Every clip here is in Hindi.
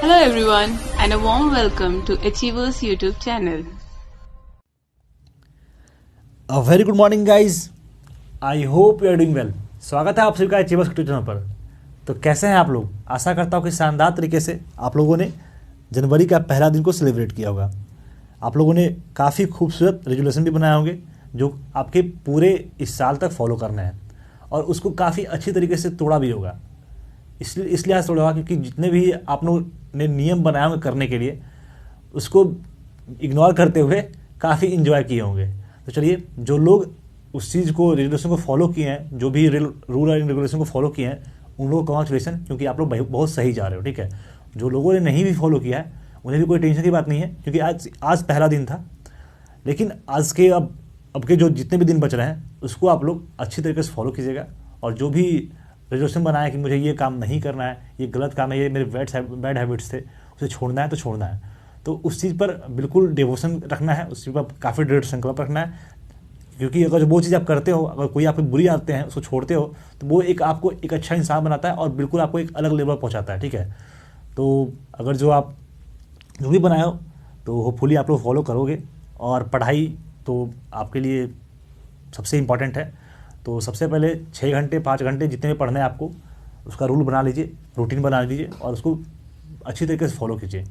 Hello everyone and a warm welcome to Achievers YouTube channel. Very good morning guys, I hope you are doing well. स्वागत है आप सभी का अचीवर्स यूट्यूब चैनल पर। तो कैसे हैं आप लोग? आशा करता हूँ कि शानदार तरीके से आप लोगों ने जनवरी का पहला दिन को सेलिब्रेट किया होगा। आप लोगों ने काफ़ी खूबसूरत रेजोल्यूशन भी बनाए होंगे जो आपके पूरे इस साल तक फॉलो करना है, और उसको काफ़ी अच्छी तरीके से तोड़ा भी होगा। इसलिए आज तोड़ा होगा क्योंकि जितने भी आप लोगों ने नियम बनाए होंगे करने के लिए, उसको इग्नोर करते हुए काफ़ी इंजॉय किए होंगे। तो चलिए, जो लोग उस चीज़ को रेगुलेशन को फॉलो किए हैं, जो भी रूल एंड रेगुलेशन को फॉलो किए हैं, उन लोगों को कॉन्ग्रेचुलेसन, क्योंकि आप लोग बहुत सही जा रहे हो। ठीक है, जो लोगों ने नहीं भी फॉलो किया है उन्हें भी कोई टेंशन की बात नहीं है, क्योंकि आज पहला दिन था। लेकिन आज के अब के जो जितने भी दिन बच रहे हैं उसको आप लोग अच्छी तरीके से फॉलो कीजिएगा, और जो भी रेजोल्यूशन बनाया कि मुझे ये काम नहीं करना है, ये गलत काम है, ये मेरे बैड हैबिट्स थे, उसे छोड़ना है तो छोड़ना है, तो उस चीज़ पर बिल्कुल डिवोशन रखना है, उस चीज़ पर काफ़ी दृढ़ संकल्प रखना है। क्योंकि अगर वो चीज़ आप करते हो, अगर कोई आपकी बुरी आदतें हैं उसको छोड़ते हो, तो वो आपको एक अच्छा इंसान बनाता है और बिल्कुल आपको एक अलग लेवल पहुँचाता है। ठीक है, तो अगर जो भी बनाए हो तो होपफुली आप लोग फॉलो करोगे। और पढ़ाई तो आपके लिए सबसे इम्पॉर्टेंट है। तो सबसे पहले 6 घंटे 5 घंटे जितने भी पढ़ने हैं आपको, उसका रूल बना लीजिए, रूटीन बना लीजिए, और उसको अच्छी तरीके से फॉलो कीजिए।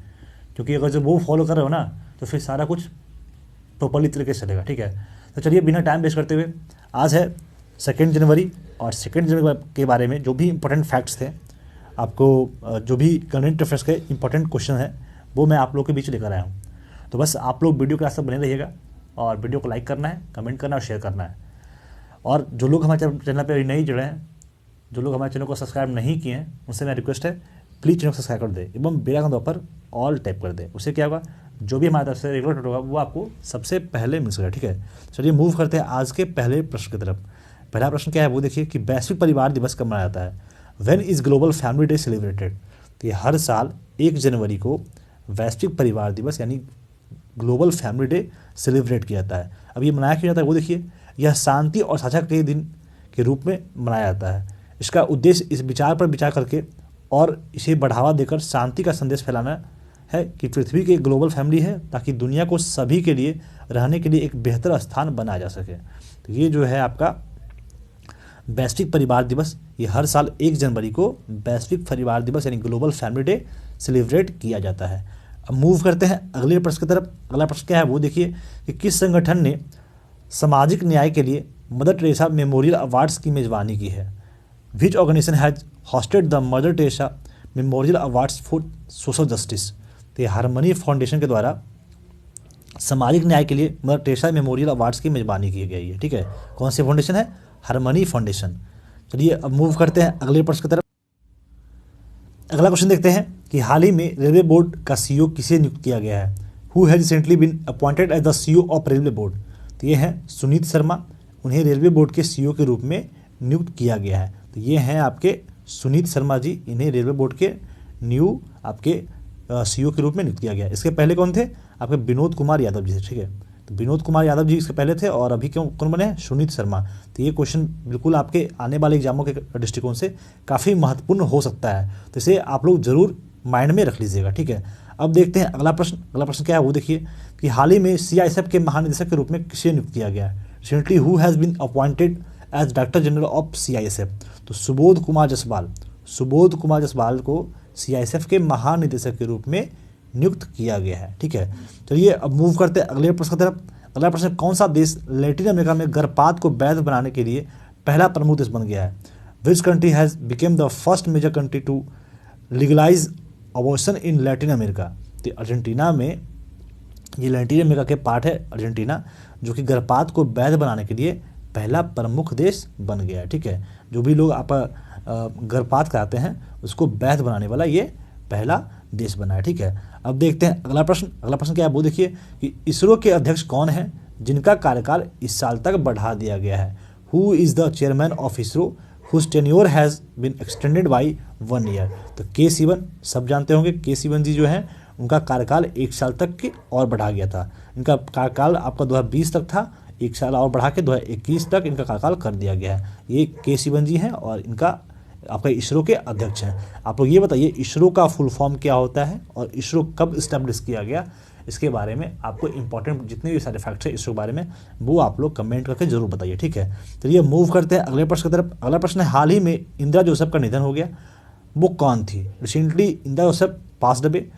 क्योंकि अगर जब वो फॉलो कर रहे हो ना, तो फिर सारा कुछ प्रॉपरली तरीके से चलेगा। ठीक है, तो चलिए बिना टाइम वेस्ट करते हुए, आज है 2 जनवरी, और 2 जनवरी के बारे में जो भी इंपॉर्टेंट फैक्ट्स थे, आपको जो भी करंट अफेयर्स के इंपॉर्टेंट क्वेश्चन हैं, वो मैं आप लोग के बीच लेकर आया हूँ। तो बस आप लोग वीडियो के रास्ते बने रहिएगा, और वीडियो को लाइक करना है, कमेंट करना है और शेयर करना है। और जो लोग हमारे चैनल पर अभी नहीं जुड़े हैं, जो लोग हमारे चैनल को सब्सक्राइब नहीं किए हैं, उनसे मेरा रिक्वेस्ट है, प्लीज़ चैनल को सब्सक्राइब कर दे एवं बेल आइकन पर ऑल टैप कर दे। उससे क्या होगा, जो भी हमारी तरफ से रेगुलर होगा वो आपको सबसे पहले मिल सकेगा। ठीक है, चलिए मूव करते हैं आज के पहले प्रश्न की तरफ। पहला प्रश्न क्या है वो देखिए कि वैश्विक परिवार दिवस कब मनाया जाता है? When is global family day celebrated? तो ये हर साल 1 जनवरी को वैश्विक परिवार दिवस यानी ग्लोबल फैमिली डे सेलिब्रेट किया जाता है। अब ये मनाया क्यों जाता है वो देखिए, यह शांति और साझा के दिन के रूप में मनाया जाता है। इसका उद्देश्य इस विचार पर विचार करके और इसे बढ़ावा देकर शांति का संदेश फैलाना है कि पृथ्वी की एक ग्लोबल फैमिली है, ताकि दुनिया को सभी के लिए रहने के लिए एक बेहतर स्थान बनाया जा सके। तो ये जो है आपका वैश्विक परिवार दिवस, ये हर साल 1 जनवरी को वैश्विक परिवार दिवस यानी ग्लोबल फैमिली डे सेलिब्रेट किया जाता है। अब मूव करते हैं अगले प्रश्न की तरफ। अगला प्रश्न क्या है वो देखिए कि किस संगठन ने सामाजिक न्याय के लिए मदर टेरेसा मेमोरियल अवार्ड्स की मेजबानी की है? Which organization has hosted the Mother Teresa memorial awards for social justice? तो हारमनी फाउंडेशन के द्वारा सामाजिक न्याय के लिए मदर टेरेसा मेमोरियल अवार्ड्स की मेजबानी की गई है। ठीक है, कौन सी फाउंडेशन है? Harmony foundation. चलिए अब मूव करते हैं अगले प्रश्न की तरफ। अगला क्वेश्चन देखते हैं कि हाल ही में रेलवे बोर्ड का सीईओ किसे नियुक्त किया गया है? Who has recently been appointed as the CEO of railway board? तो ये हैं सुनीत शर्मा, उन्हें रेलवे बोर्ड के सीईओ के रूप में नियुक्त किया गया है। तो ये हैं आपके सुनीत शर्मा जी, इन्हें रेलवे बोर्ड के न्यू आपके सीईओ के रूप में नियुक्त किया गया है। इसके पहले कौन थे? आपके विनोद कुमार यादव जी थे। ठीक है, तो विनोद कुमार यादव जी इसके पहले थे, और अभी कौन बने हैं? सुनीत शर्मा। तो ये क्वेश्चन बिल्कुल आपके आने वाले एग्जामों के दृष्टिकोण से काफ़ी महत्वपूर्ण हो सकता है, तो इसे आप लोग जरूर माइंड में रख लीजिएगा। ठीक है, अब देखते हैं अगला प्रश्न। अगला प्रश्न क्या है वो देखिए कि हाल ही में सीआईएसएफ के महानिदेशक के रूप में किसे नियुक्त किया गया है? Recently who has been appointed as director general of CISF? तो सुबोध कुमार जायसवाल को सीआईएसएफ के महानिदेशक के रूप में नियुक्त किया गया है। ठीक है, चलिए अब मूव करते हैं अगले प्रश्न की तरफ। अगला प्रश्न, कौन सा देश लैटिन अमेरिका में गर्भपात को वैध बनाने के लिए पहला प्रमुख देश बन गया है? Which country has become the first major country to legalise abortion in Latin America? तो अर्जेंटीना में, ये लैटिन अमेरिका के पार्ट है अर्जेंटीना, जो कि गर्भपात को वैध बनाने के लिए पहला प्रमुख देश बन गया है। ठीक है, जो भी लोग आप गर्भपात कराते हैं उसको वैध बनाने वाला ये पहला देश बना है। ठीक है, अब देखते हैं अगला प्रश्न। अगला प्रश्न क्या है वो देखिए कि इसरो के अध्यक्ष कौन हैं जिनका कार्यकाल इस साल तक बढ़ा दिया गया है? Who is the chairman of ISRO whose tenure has been extended by 1 year? तो के सिवन, सब जानते होंगे, के सिवन जी जो हैं उनका कार्यकाल 1 साल तक की और बढ़ा गया था। इनका कार्यकाल आपका 2020 तक था, 1 साल और बढ़ा के 2021 तक इनका कार्यकाल कर दिया गया है। ये के सिवन जी हैं और इनका आपका इसरो के अध्यक्ष हैं। आप लोग ये बताइए इसरो का फुल फॉर्म क्या होता है और इसरो कब इस्टेब्लिश किया गया, इसके बारे में आपको इंपॉर्टेंट जितने भी सारे फैक्ट्स हैं इसरो के बारे में वो आप लोग कमेंट करके जरूर बताइए, ठीक है। चलिए मूव करते हैं अगले प्रश्न की तरफ। अगला प्रश्न है, हाल ही में इंदिरा जोसेफ का निधन हो गया, वो कौन थी? Recently Indira Joseph passed away,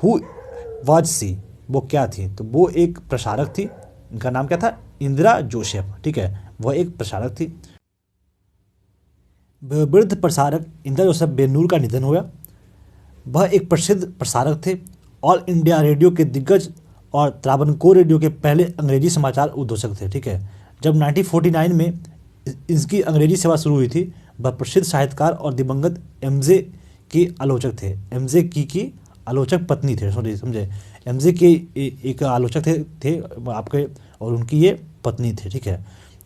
who was she, वो क्या थी? तो वो एक प्रसारक थी, इनका नाम क्या था? इंदिरा जोसेफ, ठीक है, वह एक प्रसारक थी। वृद्ध प्रसारक इंदिरा जोसेफ बेनूर का निधन हुआ। वह एक प्रसिद्ध प्रसारक थे, ऑल इंडिया रेडियो के दिग्गज और त्रावणकोर रेडियो के पहले अंग्रेजी समाचार उद्घोषक थे, ठीक है। जब 1949 में इसकी अंग्रेजी सेवा शुरू हुई थी, वह प्रसिद्ध साहित्यकार और दिवंगत एमजे के आलोचक थे। एमजे की आलोचक पत्नी थे, सॉरी समझे, एमजे के एक आलोचक थे आपके, और उनकी ये पत्नी थे, ठीक है।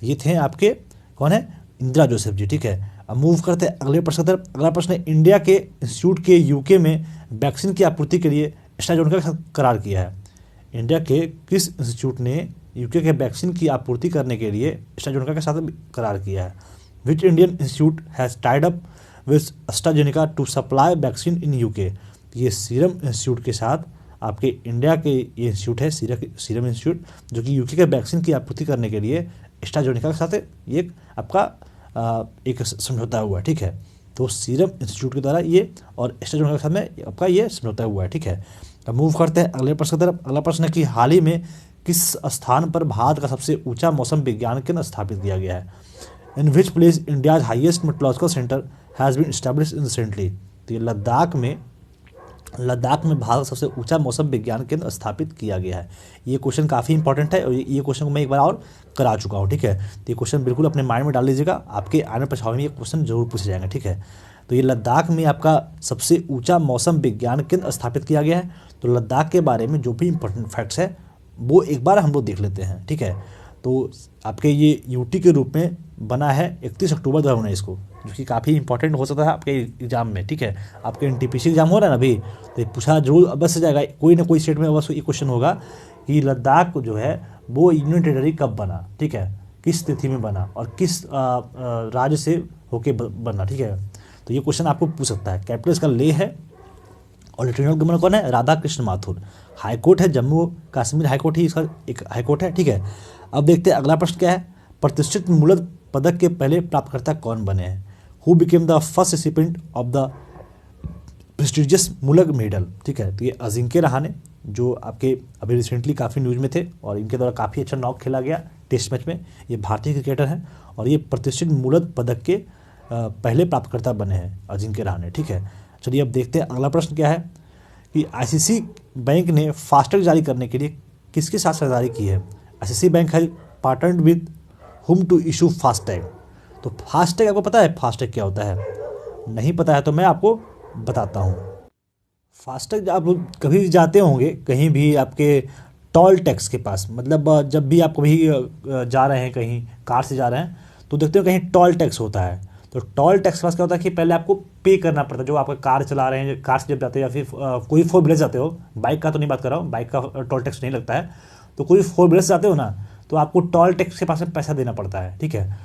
तो ये थे आपके कौन है? इंदिरा जोसेफ जी, ठीक है। अब मूव करते हैं अगले प्रश्न की तरफ। अगला प्रश्न है, इंडिया के इंस्टीट्यूट के यूके में वैक्सीन की आपूर्ति के लिए एस्ट्राजेनेका के साथ करार किया है। इंडिया के किस इंस्टीट्यूट ने यूके के वैक्सीन की आपूर्ति करने के लिए एस्ट्राजेनेका के साथ करार किया है? Which Indian institute has tied up with AstraZeneca to supply vaccine in UK? ये सीरम इंस्टीट्यूट के साथ आपके इंडिया के ये इंस्टीट्यूट है, सीरम इंस्टीट्यूट, जो कि यूके के वैक्सीन की आपूर्ति करने के लिए एस्ट्राजेनेका के साथ ये आपका एक समझौता हुआ है, ठीक है। तो सीरम इंस्टीट्यूट के द्वारा ये और एस्ट्राजेनेका के साथ में आपका ये समझौता हुआ है, ठीक है। अब मूव करते हैं अगले प्रश्न की तरफ। अगला प्रश्न है कि हाल ही में किस स्थान पर भारत का सबसे ऊंचा मौसम विज्ञान केंद्र स्थापित किया गया है? In which place India's highest metrological center has been established in recently? तो ये लद्दाख में भारत का सबसे ऊंचा मौसम विज्ञान केंद्र स्थापित किया गया है। ये क्वेश्चन काफ़ी इंपॉर्टेंट है और ये क्वेश्चन को मैं एक बार और करा चुका हूँ, ठीक है। तो ये क्वेश्चन बिल्कुल अपने माइंड में डाल लीजिएगा, आपके आने परीक्षाओं में ये क्वेश्चन जरूर पूछे जाएंगे, ठीक है। तो ये लद्दाख में आपका सबसे ऊंचा मौसम विज्ञान केंद्र स्थापित किया गया है। तो लद्दाख के बारे में जो भी इंपॉर्टेंट फैक्ट्स है वो एक बार हम लोग देख लेते हैं, ठीक है। तो आपके ये यूटी के रूप में बना है 31 अक्टूबर 2019 को, जो कि काफ़ी इंपॉर्टेंट हो सकता है आपके एग्जाम में, ठीक है। आपके एनटीपीसी एग्जाम हो रहा है ना अभी, तो पूछा जरूर अवश्य जाएगा, कोई ना कोई स्टेट में अवश्य ये क्वेश्चन होगा कि लद्दाख जो है वो यूनियन टेरिटरी कब बना, ठीक है, किस तिथि में बना और किस राज्य से होके बना, ठीक है। तो ये क्वेश्चन आपको पूछ सकता है। कैपिटल इसका लेह है और लेफ्टिनेंट गवर्नर कौन है? राधा कृष्ण माथुर। हाईकोर्ट है जम्मू कश्मीर हाईकोर्ट ही इसका एक हाईकोर्ट है, ठीक है। अब देखते हैं अगला प्रश्न क्या है। प्रतिष्ठित मूलद पदक के पहले प्राप्तकर्ता कौन बने हैं? Who became the first recipient of the prestigious मुलक मेडल, ठीक है। तो ये अजिंक्य रहाणे, जो आपके अभी रिसेंटली काफ़ी न्यूज़ में थे और इनके द्वारा काफ़ी अच्छा नॉक खेला गया टेस्ट मैच में। ये भारतीय क्रिकेटर हैं और ये प्रतिष्ठित मूलद पदक के पहले प्राप्तकर्ता बने हैं, अजिंक्य रहाणे, ठीक है। चलिए अब देखते हैं अगला प्रश्न क्या है कि आईसीसी बैंक ने फास्टैग जारी करने के लिए किसके साथ साझेदारी की है? आईसीसी बैंक है partnered with whom to issue FASTag. तो फास्टैग आपको पता है फास्टैग क्या होता है? नहीं पता है तो मैं आपको बताता हूँ। फास्टैग आप लोग कभी भी जाते होंगे कहीं भी आपके टोल टैक्स के पास, मतलब जब भी आप कभी जा रहे हैं कहीं कार से जा रहे हैं तो देखते हो कहीं टोल टैक्स होता है। तो टोल टैक्स के पास क्या होता है कि पहले आपको पे करना पड़ता है, जो आपका कार चला रहे हैं, कार से जब जाते हो या फिर कोई 4 व्हीलर जाते हो, बाइक का तो नहीं बात कर रहा हूँ, बाइक का टोल टैक्स नहीं लगता है, तो कोई 4 व्हीलर से जाते हो ना तो आपको टोल टैक्स के पास में पैसा देना पड़ता है, ठीक है।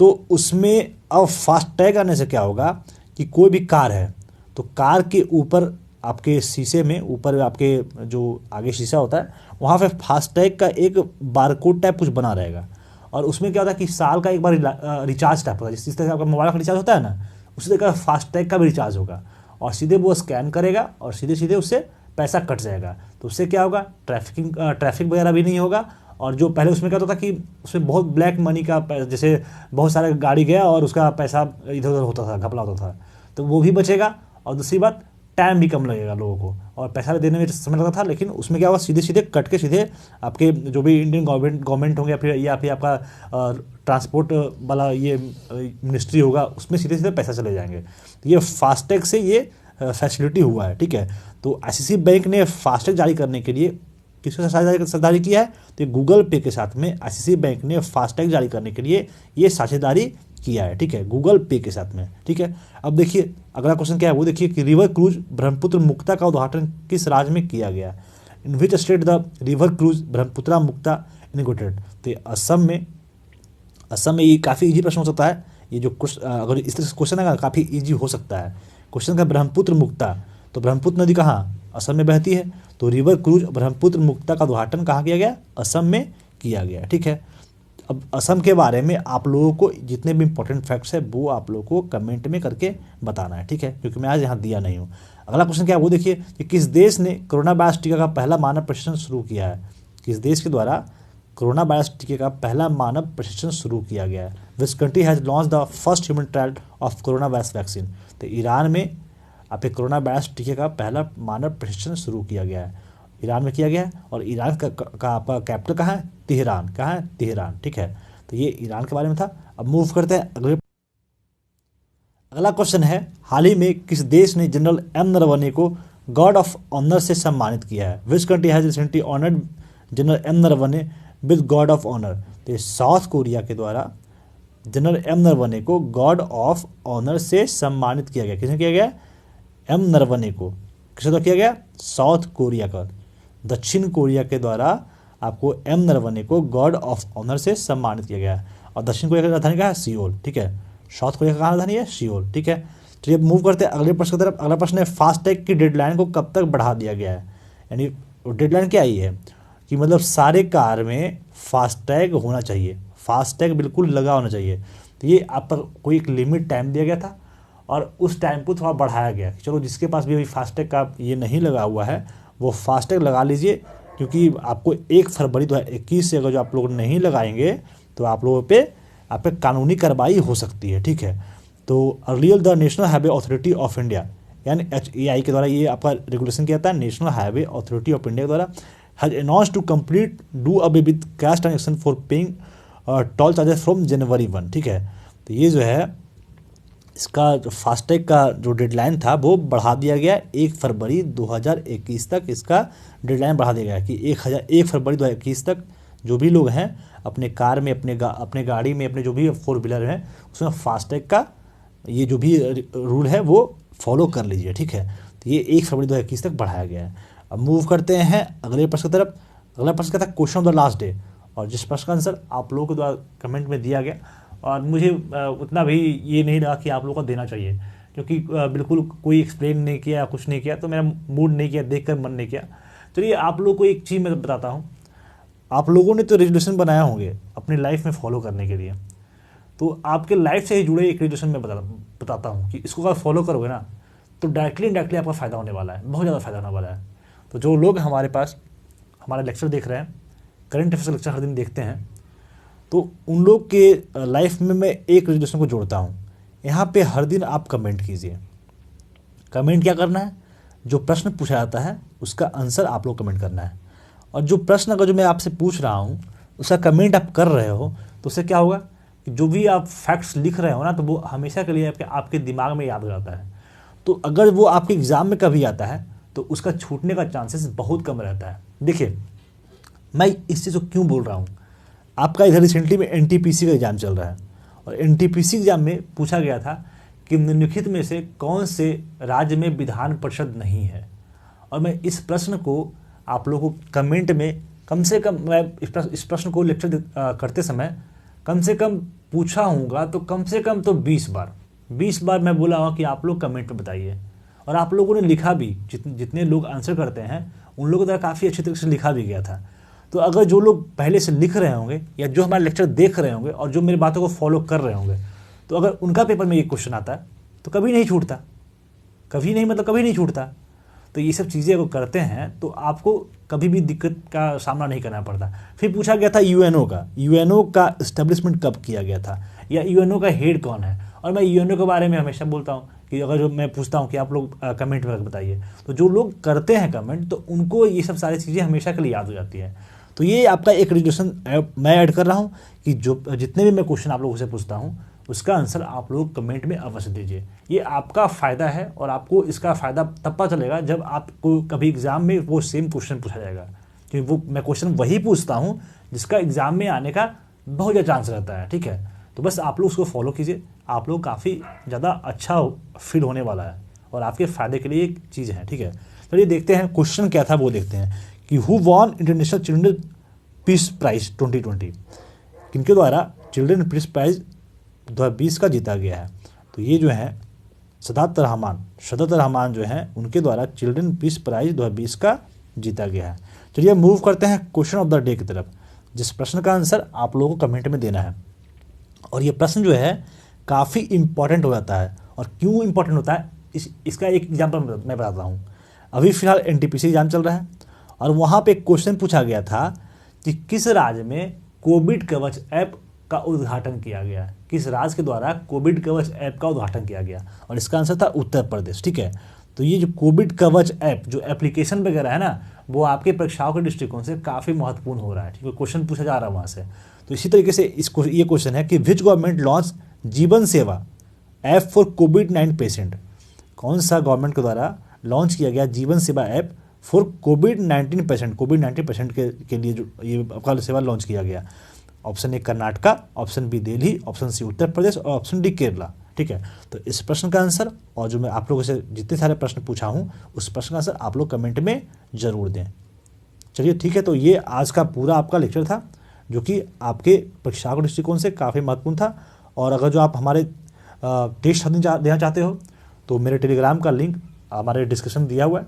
तो उसमें अब फास्टैग आने से क्या होगा कि कोई भी कार है तो कार के ऊपर आपके शीशे में ऊपर आपके जो आगे शीशा होता है वहाँ पे फास्टैग का एक बारकोड टाइप कुछ बना रहेगा और उसमें क्या होता है कि साल का एक बार रिचार्ज टाइप होता है, जिस तरह से आपका मोबाइल का रिचार्ज होता है ना उसी तरह का फास्टैग का भी रिचार्ज होगा और सीधे वो स्कैन करेगा और सीधे सीधे उससे पैसा कट जाएगा। तो उससे क्या होगा, ट्रैफिक वगैरह भी नहीं होगा। और जो पहले उसमें क्या होता था कि उसमें बहुत ब्लैक मनी का जैसे बहुत सारा गाड़ी गया और उसका पैसा इधर उधर होता था, घपला होता था, तो वो भी बचेगा। और दूसरी बात टाइम भी कम लगेगा लोगों को और पैसा देने में समय लगता था, लेकिन उसमें क्या होगा सीधे सीधे कट के सीधे आपके जो भी इंडियन गवर्नमेंट होंगे या फिर आपका ट्रांसपोर्ट वाला ये मिनिस्ट्री होगा उसमें सीधे सीधे पैसा चले जाएंगे। तो ये फास्टैग से ये फैसिलिटी हुआ है, ठीक है। तो आईसीसी बैंक ने फास्टैग जारी करने के लिए किसके साथ साझेदारी किया है? तो गूगल पे के साथ में आईसीसी बैंक ने फास्टैग जारी करने के लिए ये साझेदारी किया है, ठीक है, गूगल पे के साथ में, ठीक है। अब देखिए अगला क्वेश्चन क्या है वो देखिए कि रिवर क्रूज ब्रह्मपुत्र मुक्ता का उद्घाटन किस राज्य में किया गया? In which state the river cruise Brahmaputra Mukta inaugurated? तो असम में ये काफ़ी इजी प्रश्न हो सकता है, ये जो अगर इस तरह से क्वेश्चन है काफ़ी ईजी हो सकता है। क्वेश्चन का ब्रह्मपुत्र मुक्ता, तो ब्रह्मपुत्र नदी कहाँ, असम में बहती है, तो रिवर क्रूज ब्रह्मपुत्र मुक्ता का उद्घाटन कहाँ किया गया, असम में किया गया। ठीक है, अब असम के बारे में आप लोगों को जितने भी इंपॉर्टेंट फैक्ट्स है वो आप लोगों को कमेंट में करके बताना है। ठीक है, क्योंकि मैं आज यहाँ दिया नहीं हूँ। अगला क्वेश्चन क्या है वो देखिए कि किस देश ने कोरोना वायरस टीका का पहला मानव परीक्षण शुरू किया है। किस देश के द्वारा कोरोना वायरस टीके का पहला मानव परीक्षण शुरू किया गया है। Which country has launch the first human trial of corona virus vaccine. तो ईरान में आपके कोरोना वायरस टीके का पहला मानव परीक्षण शुरू किया गया है, ईरान में किया गया है। और ईरान का आपका कैपिटल कहाँ है, तेहरान। कहाँ है, तेहरान। ठीक है, तो ये ईरान के बारे में था। अब मूव करते हैं अगला क्वेश्चन है, हाल ही में किस देश ने जनरल एम नरवणे को गॉड ऑफ ऑनर से सम्मानित किया है। Which country has recently honoured General M Naravane with guard of honour. तो साउथ कोरिया के द्वारा जनरल एम नरवणे को गॉड ऑफ ऑनर से सम्मानित किया गया। किसने किया गया, एम नरवणे को किसके द्वारा किया गया, साउथ कोरिया का, दक्षिण कोरिया के द्वारा आपको एम नरवणे को गॉड ऑफ ऑनर से सम्मानित किया गया। और दक्षिण कोरिया की राजधानी क्या है, सियोल। ठीक है, साउथ कोरिया का राजधानी है सियोल। ठीक है, चलिए अब मूव करते हैं अगले प्रश्न की तरफ। अगला प्रश्न है, फास्टैग की डेडलाइन को कब तक बढ़ा दिया गया है। यानी डेडलाइन क्या आई है कि मतलब सारे कार में फास्टैग होना चाहिए, फास्टैग बिल्कुल लगा होना चाहिए। तो ये आप पर कोई एक लिमिट टाइम दिया गया था और उस टाइम को थोड़ा बढ़ाया गया। चलो जिसके पास भी अभी फास्टैग का ये नहीं लगा हुआ है वो फास्टैग लगा लीजिए, क्योंकि आपको 1 फरवरी 2021 से अगर जो आप लोग नहीं लगाएंगे तो आप लोगों पे कानूनी कार्रवाई हो सकती है। ठीक है, तो earlier the National Highway Authority of India यानी HAI के द्वारा ये आपका रेगुलेशन किया था, National Highway Authority of India के द्वारा has announced to complete do away with cash transaction for paying toll charges from January 1। ठीक है, तो ये जो है इसका जो फास्टैग का जो डेडलाइन था वो बढ़ा दिया गया 1 फरवरी 2021 तक। इसका डेडलाइन बढ़ा दिया गया कि 1 फरवरी 2021 तक जो भी लोग हैं अपने कार में, अपने गाड़ी में, अपने जो भी 4 व्हीलर हैं उसमें फास्टैग का ये जो भी रूल है वो फॉलो कर लीजिए। ठीक है, तो ये 1 फरवरी 2021 तक बढ़ाया गया है। अब मूव करते हैं अगले प्रश्न की तरफ। अगला प्रश्न क्या था, question of the last day, और जिस प्रश्न का आंसर आप लोगों के द्वारा कमेंट में दिया गया और मुझे उतना भी ये नहीं लगा कि आप लोगों को देना चाहिए, क्योंकि बिल्कुल कोई एक्सप्लेन नहीं किया, कुछ नहीं किया, तो मेरा मूड नहीं किया, देखकर मन नहीं किया। चलिए आप लोगों को एक चीज़ मैं बताता हूँ, आप लोगों ने तो रेजोल्यूशन बनाया होंगे अपनी लाइफ में फॉलो करने के लिए, तो आपके लाइफ से ही जुड़े एक रेजोल्यूशन मैं बताता हूँ कि इसको अगर फॉलो करोगे ना तो डायरेक्टली इनडायरेक्टली आपका फ़ायदा होने वाला है, बहुत ज़्यादा फ़ायदा होने वाला है। तो जो लोग हमारे पास हमारा लेक्चर देख रहे हैं, करंट अफेयर्स लेक्चर हर दिन देखते हैं, तो उन लोग के लाइफ में मैं एक रेजोल्यूशन को जोड़ता हूँ। यहाँ पे हर दिन आप कमेंट कीजिए। कमेंट क्या करना है, जो प्रश्न पूछा जाता है उसका आंसर आप लोग कमेंट करना है। और जो प्रश्न अगर जो मैं आपसे पूछ रहा हूँ उसका कमेंट आप कर रहे हो तो उससे क्या होगा कि जो भी आप फैक्ट्स लिख रहे हो ना तो वो हमेशा के लिए आपके दिमाग में याद हो जाता है। तो अगर वो आपके एग्ज़ाम में कभी आता है तो उसका छूटने का चांसेस बहुत कम रहता है। देखिए मैं इस चीज़ को क्यों बोल रहा हूँ, आपका इधर रिसेंटली में NTPC का एग्ज़ाम चल रहा है और NTPC एग्ज़ाम में पूछा गया था कि निम्नलिखित में से कौन से राज्य में विधान परिषद नहीं है। और मैं इस प्रश्न को आप लोगों को कमेंट में कम से कम, मैं इस प्रश्न को लेक्चर करते समय कम से कम पूछा हूँगा तो कम से कम तो 20 बार मैं बोला हूँ कि आप लोग कमेंट में बताइए। और आप लोगों ने लिखा भी, जितने लोग आंसर करते हैं उन लोगों द्वारा काफ़ी अच्छी तरीके से लिखा भी गया था। तो अगर जो लोग पहले से लिख रहे होंगे या जो हमारा लेक्चर देख रहे होंगे और जो मेरी बातों को फॉलो कर रहे होंगे, तो अगर उनका पेपर में ये क्वेश्चन आता है तो कभी नहीं छूटता, कभी नहीं छूटता। तो ये सब चीज़ें अगर करते हैं तो आपको कभी भी दिक्कत का सामना नहीं करना पड़ता। फिर पूछा गया था यूएनओ का इस्टेब्लिशमेंट कब किया गया था या यूएनओ का हेड कौन है। और मैं यूएनओ के बारे में हमेशा बोलता हूँ कि अगर जो मैं पूछता हूँ कि आप लोग कमेंट में बताइए, तो जो लोग करते हैं कमेंट तो उनको ये सब सारी चीज़ें हमेशा के लिए याद हो जाती है। तो ये आपका एक रेजोल्यूशन मैं ऐड कर रहा हूँ कि जो जितने भी मैं क्वेश्चन आप लोगों से पूछता हूँ उसका आंसर आप लोग कमेंट में अवश्य दीजिए। ये आपका फ़ायदा है और आपको इसका फ़ायदा तब पता चलेगा जब आपको कभी एग्ज़ाम में वो सेम क्वेश्चन पूछा जाएगा, क्योंकि वो मैं क्वेश्चन वही पूछता हूँ जिसका एग्ज़ाम में आने का बहुत ज़्यादा चांस रहता है। ठीक है, तो बस आप लोग उसको फॉलो कीजिए, आप लोग काफ़ी ज़्यादा अच्छा फील होने वाला है और आपके फ़ायदे के लिए एक चीज़ है। ठीक है, चलिए देखते हैं क्वेश्चन क्या था वो देखते हैं कि who won international children peace prize 2020, किनके द्वारा चिल्ड्रन पीस प्राइज़ 2020 का जीता गया है। तो ये जो है सदात रहमान जो हैं उनके द्वारा चिल्ड्रन पीस प्राइज 2020 का जीता गया है। चलिए मूव करते हैं क्वेश्चन ऑफ द डे की तरफ, जिस प्रश्न का आंसर आप लोगों को कमेंट में देना है। और ये प्रश्न जो है काफ़ी इंपॉर्टेंट हो जाता है। और क्यों इंपॉर्टेंट होता है इसका एक एग्जाम्पल मैं बताता हूँ। अभी फिलहाल एनटीपीसी एग्जाम चल रहा है और वहाँ पे क्वेश्चन पूछा गया था कि किस राज्य में कोविड कवच ऐप का उद्घाटन किया गया, किस राज्य के द्वारा कोविड कवच ऐप का उद्घाटन किया गया, और इसका आंसर था उत्तर प्रदेश। ठीक है, तो ये जो कोविड कवच ऐप जो एप्लीकेशन वगैरह है ना, वो आपके परीक्षाओं के दृष्टिकोण से काफ़ी महत्वपूर्ण हो रहा है। ठीक है, क्वेश्चन पूछा जा रहा है वहाँ से। तो इसी तरीके से ये क्वेश्चन है कि विच गवर्नमेंट लॉन्च जीवन सेवा ऐप फॉर कोविड-19 पेशेंट, कौन सा गवर्नमेंट के द्वारा लॉन्च किया गया जीवन सेवा ऐप फॉर कोविड-19 पेशेंट के लिए जो ये आपका सेवा लॉन्च किया गया। Option A Karnataka, option B Delhi, option C Uttar Pradesh और ऑप्शन डी केरला। ठीक है, तो इस प्रश्न का आंसर और जो मैं आप लोगों से जितने सारे प्रश्न पूछा हूँ उस प्रश्न का आंसर आप लोग कमेंट में ज़रूर दें। चलिए ठीक है, तो ये आज का पूरा आपका लेक्चर था जो कि आपके परीक्षा के दृष्टिकोण से काफ़ी महत्वपूर्ण था। और अगर जो आप हमारे टेस्ट देना चाहते हो तो मेरे टेलीग्राम का लिंक हमारे डिस्क्रिप्शन दिया हुआ है,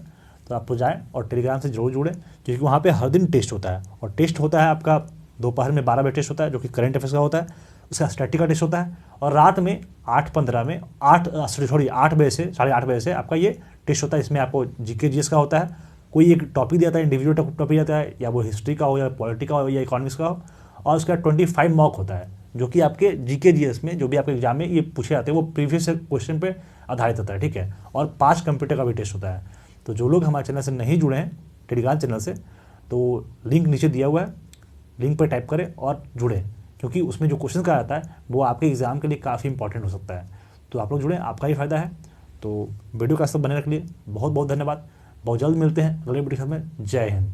तो आप जाएँ और टेलीग्राम से जरूर जुड़ें, क्योंकि वहाँ पे हर दिन टेस्ट होता है। और टेस्ट होता है आपका दोपहर में 12 बजे टेस्ट होता है जो कि करंट अफेयर्स का होता है, उसका स्टैटिक का टेस्ट होता है, और रात में 8:15 में 8 बजे से 8:30 बजे से आपका ये टेस्ट होता है। इसमें आपको जीके जीएस का होता है, कोई एक टॉपिक दिया जाता है, इंडिविजुअल टॉपिक आता है, या वो हिस्ट्री का हो या पॉलिटी का हो या इकोनॉमिक्स का हो, और उसका 25 मॉक होता है जो कि आपके जीके जीएस में जो भी आपके एग्जाम में ये पूछे जाते हैं वो प्रीवियस क्वेश्चन पे आधारित होता है। ठीक है, और 5 कंप्यूटर का भी टेस्ट होता है। तो जो लोग हमारे चैनल से नहीं जुड़े हैं टेलीग्राम चैनल से, तो लिंक नीचे दिया हुआ है, लिंक पर टाइप करें और जुड़ें, क्योंकि उसमें जो क्वेश्चन का आता है वो आपके एग्जाम के लिए काफ़ी इंपॉर्टेंट हो सकता है। तो आप लोग जुड़ें, आपका ही फायदा है। तो वीडियो का सब बने रखने के लिए बहुत बहुत धन्यवाद। बहुत जल्द मिलते हैं अगले वीडियो में। जय हिंद।